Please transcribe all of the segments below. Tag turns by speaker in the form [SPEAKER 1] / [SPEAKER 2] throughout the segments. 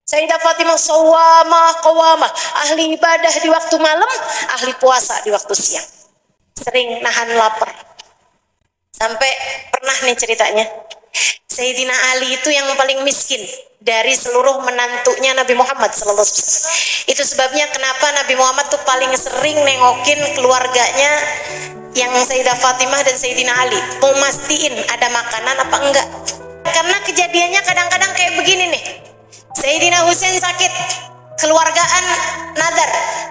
[SPEAKER 1] Sayyidah Fatimah sawamah qawamah, ahli ibadah di waktu malam, ahli puasa di waktu siang. Sering nahan lapar. Sampai pernah nih ceritanya, Sayyidina Ali itu yang paling miskin dari seluruh menantunya Nabi Muhammad sallallahu alaihi wasallam. Itu sebabnya kenapa Nabi Muhammad tuh paling sering nengokin keluarganya yang Sayyidah Fatimah dan Sayyidina Ali, mau mastiin ada makanan apa enggak. Karena kejadiannya kadang-kadang kayak begini nih. Sayyidina Husain sakit, keluargaan nadar,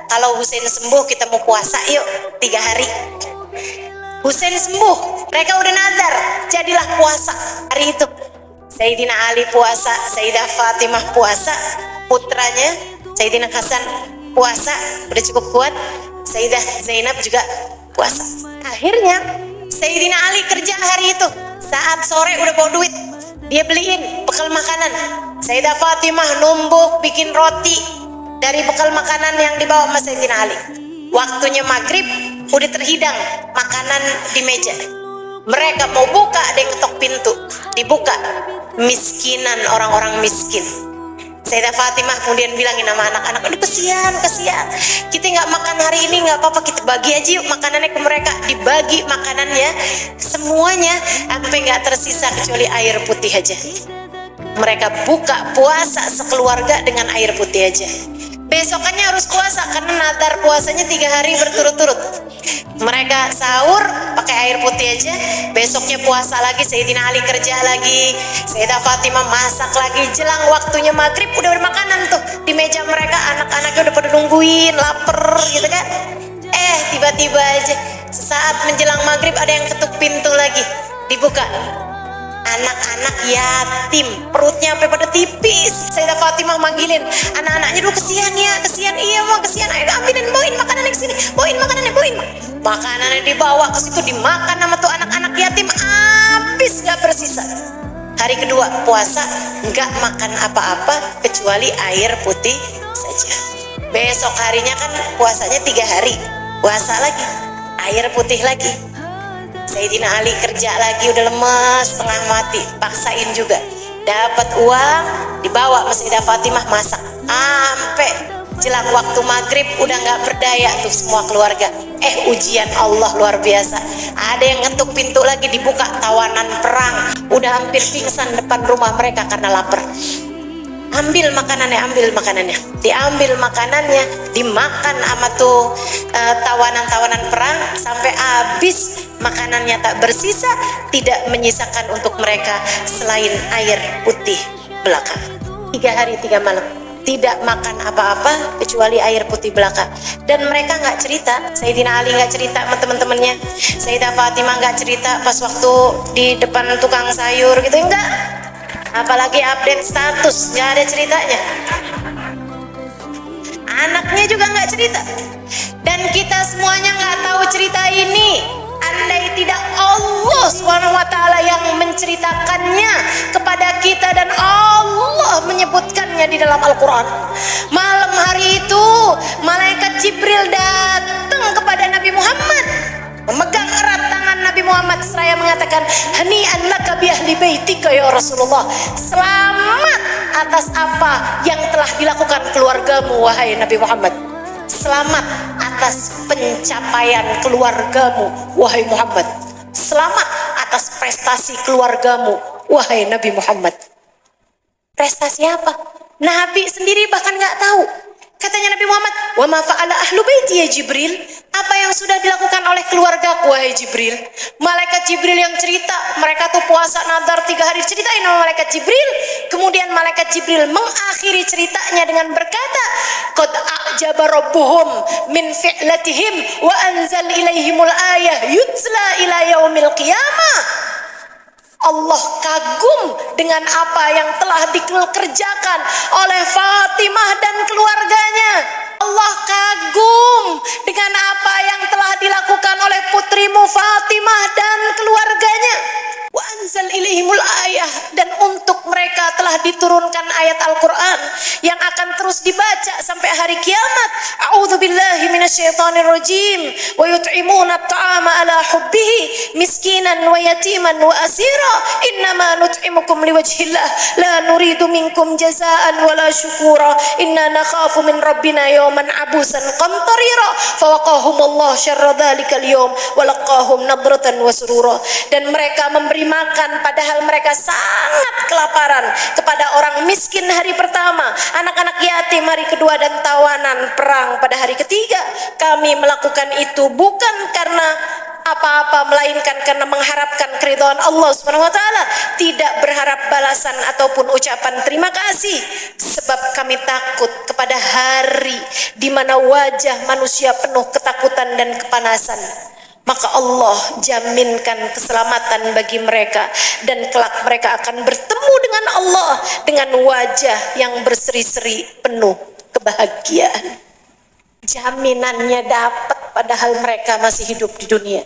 [SPEAKER 1] kalau Husain sembuh kita mau puasa yuk 3 hari. Husain sembuh, mereka udah nadar, jadilah puasa hari itu. Sayyidina Ali puasa, Sayyidah Fatimah puasa, putranya Sayyidina Hasan puasa, udah cukup kuat. Sayyidah Zainab juga puasa. Akhirnya Sayyidina Ali kerja hari itu, saat sore udah bawa duit, dia beliin bekal makanan. Sayyidah Fatimah numbuk bikin roti dari bekal makanan yang dibawa sama Sayyidina Ali. Waktunya maghrib udah terhidang makanan di meja. Mereka mau buka, ada yang ketok pintu, dibuka. Miskinan, orang-orang miskin. Sayyidah Fatimah kemudian bilangin sama anak-anak, aduh kesian, kita nggak makan hari ini, nggak apa-apa, kita bagi aja yuk makanannya ke mereka. Dibagi makanannya semuanya sampai nggak tersisa kecuali air putih aja. Mereka buka puasa sekeluarga dengan air putih aja. Besokannya harus puasa karena nadar puasanya 3 hari berturut-turut. Mereka sahur pakai air putih aja, besoknya puasa lagi. Sayyidina Ali kerja lagi, Sayyidah Fatimah masak lagi. Jelang waktunya maghrib udah bermakanan tuh di meja mereka, anak-anaknya udah pada nungguin, lapar gitu kan. Tiba-tiba aja sesaat menjelang maghrib ada yang ketuk pintu lagi, dibuka. Anak-anak yatim, perutnya sampai pada tipis. Sayyidah Fatimah manggilin anak-anaknya, dulu kesian iya mau kesian, ayo ambilin, bawain makanannya ke sini, bawain makanannya dibawa ke situ, dimakan sama tuh anak-anak yatim, habis nggak bersisa. Hari kedua puasa nggak makan apa-apa kecuali air putih saja. Besok harinya kan puasanya 3 hari, puasa lagi, air putih lagi. Sayyidina Ali kerja lagi, udah lemas, setengah mati, paksain juga. Dapat uang, dibawa sama Sayyidah Fatimah masak. Sampai jelang waktu maghrib udah nggak berdaya tuh semua keluarga. Ujian Allah luar biasa. Ada yang ngetuk pintu lagi, dibuka, tawanan perang. Udah hampir pingsan depan rumah mereka karena lapar. Ambil makanannya, diambil makanannya, dimakan sama tuh tawanan-tawanan perang sampai habis. Makanannya tak bersisa, tidak menyisakan untuk mereka selain air putih belaka. 3 hari 3 malam tidak makan apa-apa kecuali air putih belaka. Dan mereka nggak cerita, Sayyidina Ali nggak cerita sama teman-temannya, Sayyidah Fatimah nggak cerita pas waktu di depan tukang sayur gitu, enggak. Apalagi update status, nggak ada ceritanya. Anaknya juga nggak cerita. Dan kita semuanya nggak tahu cerita ini andai tidak Allah SWT yang menceritakannya kepada kita, dan Allah menyebutkannya di dalam Al-Quran. Malam hari itu malaikat Jibril datang kepada Nabi Muhammad, memegang erat tangan Nabi Muhammad seraya mengatakan, hani'an laka bi ahli baitika ya Rasulullah, selamat atas apa yang telah dilakukan keluargamu wahai Nabi Muhammad. Selamat atas pencapaian keluargamu wahai Muhammad. Selamat atas prestasi keluargamu wahai Nabi Muhammad. Prestasi apa? Nabi sendiri bahkan nggak tahu. Katanya Nabi Muhammad, wa ma fa'ala ahlu baiti ya Jibril, apa yang sudah dilakukan oleh keluargaku wahai Jibril. Malaikat Jibril yang cerita, mereka tuh puasa nadar 3 hari, ceritain sama malaikat Jibril. Kemudian malaikat Jibril mengakhiri ceritanya dengan berkata, qad a'jaba rabbuhum min fi'latihim wa anzal ilaihimul ayah yutla ila yaumil qiyamah. Allah kagum dengan apa yang telah dikerjakan oleh Fatimah dan keluarganya. Allah kagum dengan apa yang telah dilakukan oleh putrimu Fatimah dan keluarganya. Wa anzal ilaihimul ayah, dan untuk mereka telah diturunkan ayat Al-Quran yang akan terus terus dibaca sampai hari kiamat. A'udzubillahi minasyaitonirrajim. Wa yut'imuna at'ama ala hubbihi miskinan wa yatiman wa asira. Innama nut'imukum liwajhillah la nuridu minkum jazaan wala syukura. Inna nakhafu min rabbina yawman abusan qamtarira. Fawaqahumullah syarra dzalikal yawm wa laqahum nadratan wa surura. Dan mereka memberi makan padahal mereka sangat kelaparan kepada orang miskin hari pertama, anak-anak yatim hari kedua, dan tawanan perang pada hari ketiga. Kami melakukan itu bukan karena apa-apa melainkan karena mengharapkan keridhaan Allah Subhanahu wa taala, tidak berharap balasan ataupun ucapan terima kasih, sebab kami takut kepada hari di mana wajah manusia penuh ketakutan dan kepanasan. Maka Allah jaminkan keselamatan bagi mereka, dan kelak mereka akan bertemu dengan Allah dengan wajah yang berseri-seri penuh kebahagiaan. Jaminannya dapat padahal mereka masih hidup di dunia.